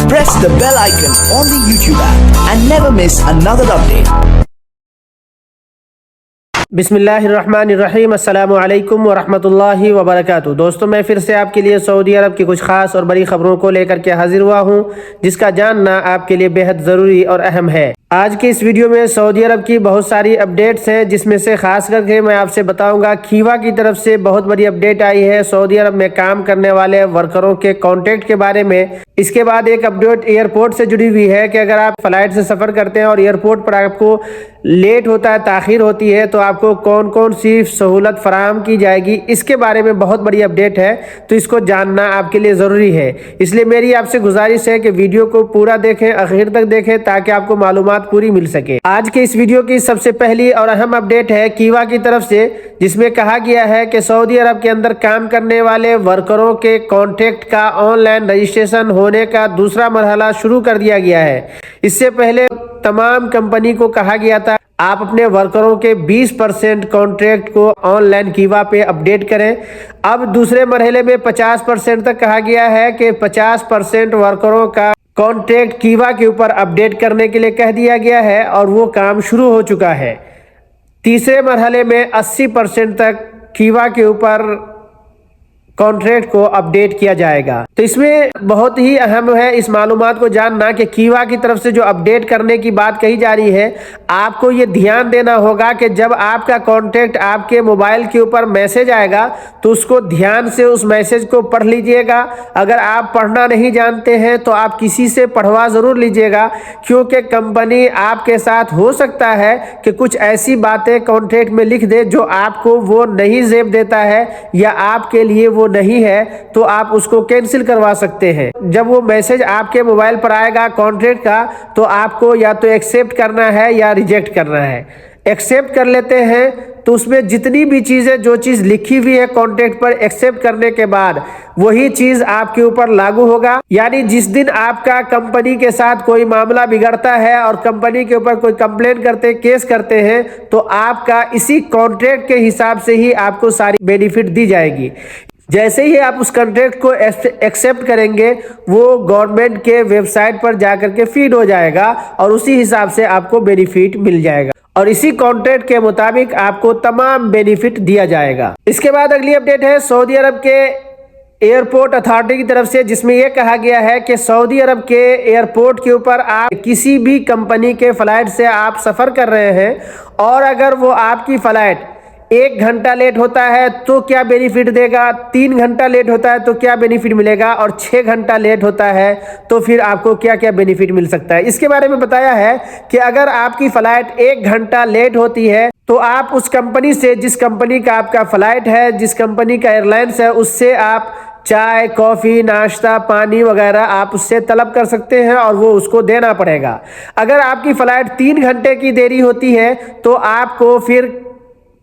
press the bell icon on the YouTube app and never miss another update. बिस्मिल्लाहिर्रहमानिर्रहीम अस्सलामु अलैकुम वरहमतुल्लाहि वबरकातुहू। दोस्तों, मैं फिर से आपके लिए सऊदी अरब की कुछ ख़ास और बड़ी ख़बरों को लेकर के हाजिर हुआ हूँ, जिसका जानना आपके लिए बेहद ज़रूरी और अहम है। आज की इस वीडियो में सऊदी अरब की बहुत सारी अपडेट्स हैं, जिसमें से खास करके मैं आपसे बताऊंगा खीवा की तरफ से बहुत बड़ी अपडेट आई है सऊदी अरब में काम करने वाले वर्करों के कॉन्ट्रैक्ट के बारे में। इसके बाद एक अपडेट एयरपोर्ट से जुड़ी हुई है कि अगर आप फ्लाइट से सफ़र करते हैं और एयरपोर्ट पर आपको लेट होता है, ताख़ीर होती है, तो आपको कौन कौन सी सहूलत फराहम की जाएगी, इसके बारे में बहुत बड़ी अपडेट है। तो इसको जानना आपके लिए ज़रूरी है, इसलिए मेरी आपसे गुजारिश है कि वीडियो को पूरा देखें, आखिर तक देखें, ताकि आपको मालूमात पूरी मिल सके। आज के इस वीडियो की सबसे पहली और अहम अपडेट है खीवा की तरफ से, जिसमें कहा गया है कि सऊदी अरब के अंदर काम करने वाले वर्करों के कॉन्ट्रैक्ट का ऑनलाइन रजिस्ट्रेशन होने का दूसरा मरहला शुरू कर दिया गया है। इससे पहले तमाम कंपनी को कहा गया था आप अपने वर्करों के 20% कॉन्ट्रैक्ट को ऑनलाइन खीवा पे अपडेट करें। अब दूसरे मरहले में 50% तक कहा गया है कि 50% वर्करों का कॉन्ट्रैक्ट खीवा के ऊपर अपडेट करने के लिए कह दिया गया है और वो काम शुरू हो चुका है। तीसरे मरहले में 80% तक खीवा के ऊपर कॉन्ट्रैक्ट को अपडेट किया जाएगा। तो इसमें बहुत ही अहम है इस मालूमात को जानना कि खीवा की तरफ से जो अपडेट करने की बात कही जा रही है, आपको ये ध्यान देना होगा कि जब आपका कॉन्ट्रैक्ट आपके मोबाइल के ऊपर मैसेज आएगा तो उसको ध्यान से उस मैसेज को पढ़ लीजिएगा। अगर आप पढ़ना नहीं जानते हैं तो आप किसी से पढ़वा ज़रूर लीजिएगा, क्योंकि कंपनी आपके साथ हो सकता है कि कुछ ऐसी बातें कॉन्ट्रैक्ट में लिख दे जो आपको वो नहीं जेब देता है या आपके लिए वो नहीं है, तो आप उसको कैंसिल करवा सकते हैं। जब वो मैसेज आपके मोबाइल पर आएगा कॉन्ट्रैक्ट का, तो आपको या तो एक्सेप्ट करना है या रिजेक्ट करना है। एक्सेप्ट कर लेते हैं तो उसमें जितनी भी चीज़ें जो चीज़ लिखी हुई है कॉन्ट्रैक्ट पर, एक्सेप्ट करने के बाद वही चीज़ आपके ऊपर लागू होगा। यानी जिस दिन आपका कंपनी के साथ कोई मामला बिगड़ता है और कंपनी के ऊपर कोई कंप्लेंट करते, केस करते हैं, तो आपका इसी कॉन्ट्रैक्ट के हिसाब से ही आपको सारी बेनिफिट दी जाएगी। जैसे ही आप उस कॉन्ट्रैक्ट को एक्सेप्ट करेंगे, वो गवर्नमेंट के वेबसाइट पर जाकर के फीड हो जाएगा और उसी हिसाब से आपको बेनिफिट मिल जाएगा और इसी कॉन्ट्रैक्ट के मुताबिक आपको तमाम बेनिफिट दिया जाएगा। इसके बाद अगली अपडेट है सऊदी अरब के एयरपोर्ट अथॉरिटी की तरफ से, जिसमें यह कहा गया है कि सऊदी अरब के एयरपोर्ट के ऊपर आप किसी भी कंपनी के फ्लाइट से आप सफ़र कर रहे हैं और अगर वो आपकी फ़्लाइट 1 घंटा लेट होता है तो क्या बेनिफिट देगा, 3 घंटा लेट होता है तो क्या बेनिफिट मिलेगा, और 6 घंटा लेट होता है तो फिर आपको क्या क्या बेनिफिट मिल सकता है। इसके बारे में बताया है कि अगर आपकी फ़्लाइट 1 घंटा लेट होती है तो आप उस कंपनी से, जिस कंपनी का आपका फ़्लाइट है, जिस कंपनी का एयरलाइंस है, उससे आप चाय, कॉफ़ी, नाश्ता, पानी वगैरह आप उससे तलब कर सकते हैं और वो उसको देना पड़ेगा। अगर आपकी फ़्लाइट 3 घंटे की देरी होती है तो आपको फिर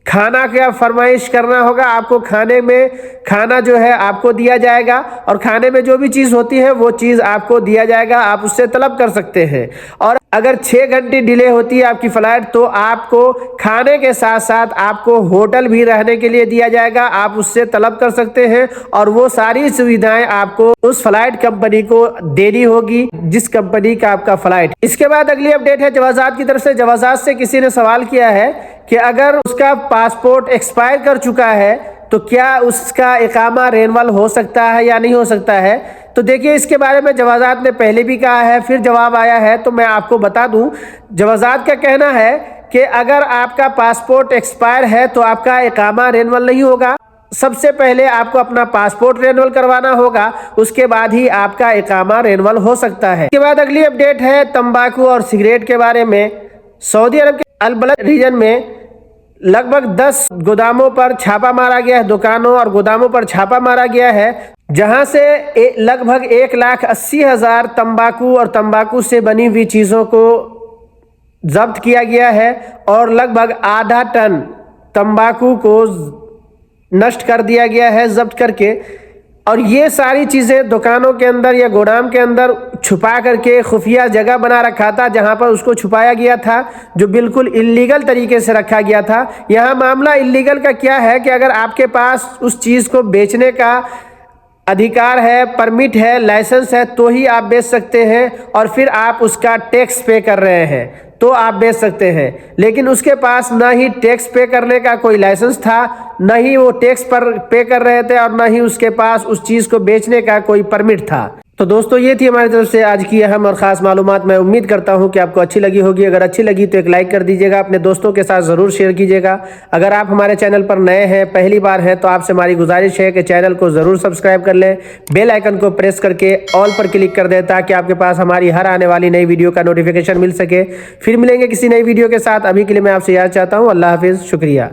खाना क्या फरमाइश करना होगा। आपको खाने में खाना जो है आपको दिया जाएगा और खाने में जो भी चीज़ होती है वो चीज़ आपको दिया जाएगा, आप उससे तलब कर सकते हैं। और अगर 6 घंटे डिले होती है आपकी फ़्लाइट तो आपको खाने के साथ साथ आपको होटल भी रहने के लिए दिया जाएगा, आप उससे तलब कर सकते हैं और वो सारी सुविधाएं आपको उस फ्लाइट कंपनी को देनी होगी जिस कंपनी का आपका फ्लाइट। इसके बाद अगली अपडेट है जवाज़ात की तरफ से। जवाज़ात से किसी ने सवाल किया है कि अगर उसका पासपोर्ट एक्सपायर कर चुका है तो क्या उसका इकामा रेनवल हो सकता है या नहीं हो सकता है। तो देखिए, इसके बारे में जवाज़ात ने पहले भी कहा है, फिर जवाब आया है, तो मैं आपको बता दूं। जवाज़ात का कहना है कि अगर आपका पासपोर्ट एक्सपायर है तो आपका इकामा रेनवल नहीं होगा। सबसे पहले आपको अपना पासपोर्ट रेनवल करवाना होगा, उसके बाद ही आपका इकामा रेनवल हो सकता है। इसके बाद अगली अपडेट है तंबाकू और सिगरेट के बारे में। सऊदी अरब के अल बलद रीजन में लगभग 10 गोदामों पर छापा मारा गया है, दुकानों और गोदामों पर छापा मारा गया है, जहां से लगभग 1,80,000 तंबाकू और तंबाकू से बनी हुई चीज़ों को जब्त किया गया है और लगभग आधा टन तंबाकू को नष्ट कर दिया गया है जब्त करके। और ये सारी चीज़ें दुकानों के अंदर या गोदाम के अंदर छुपा करके खुफिया जगह बना रखा था, जहां पर उसको छुपाया गया था, जो बिल्कुल इल्लीगल तरीके से रखा गया था। यहाँ मामला इल्लीगल का क्या है कि अगर आपके पास उस चीज़ को बेचने का अधिकार है, परमिट है, लाइसेंस है तो ही आप बेच सकते हैं और फिर आप उसका टैक्स पे कर रहे हैं तो आप बेच सकते हैं। लेकिन उसके पास ना ही टैक्स पे करने का कोई लाइसेंस था, ना ही वो टैक्स पर पे कर रहे थे और ना ही उसके पास उस चीज़ को बेचने का कोई परमिट था। तो दोस्तों ये थी हमारी तरफ से आज की अहम और ख़ास मालूमात। मैं उम्मीद करता हूँ कि आपको अच्छी लगी होगी। अगर अच्छी लगी तो एक लाइक कर दीजिएगा, अपने दोस्तों के साथ ज़रूर शेयर कीजिएगा। अगर आप हमारे चैनल पर नए हैं, पहली बार हैं, तो आपसे हमारी गुजारिश है कि चैनल को ज़रूर सब्सक्राइब कर लें, बेल आइकन को प्रेस करके ऑल पर क्लिक कर दें ताकि आपके पास हमारी हर आने वाली नई वीडियो का नोटिफिकेशन मिल सके। फिर मिलेंगे किसी नई वीडियो के साथ। अभी के लिए मैं आपसे याद चाहता हूँ, अल्लाह हाफिज़, शुक्रिया।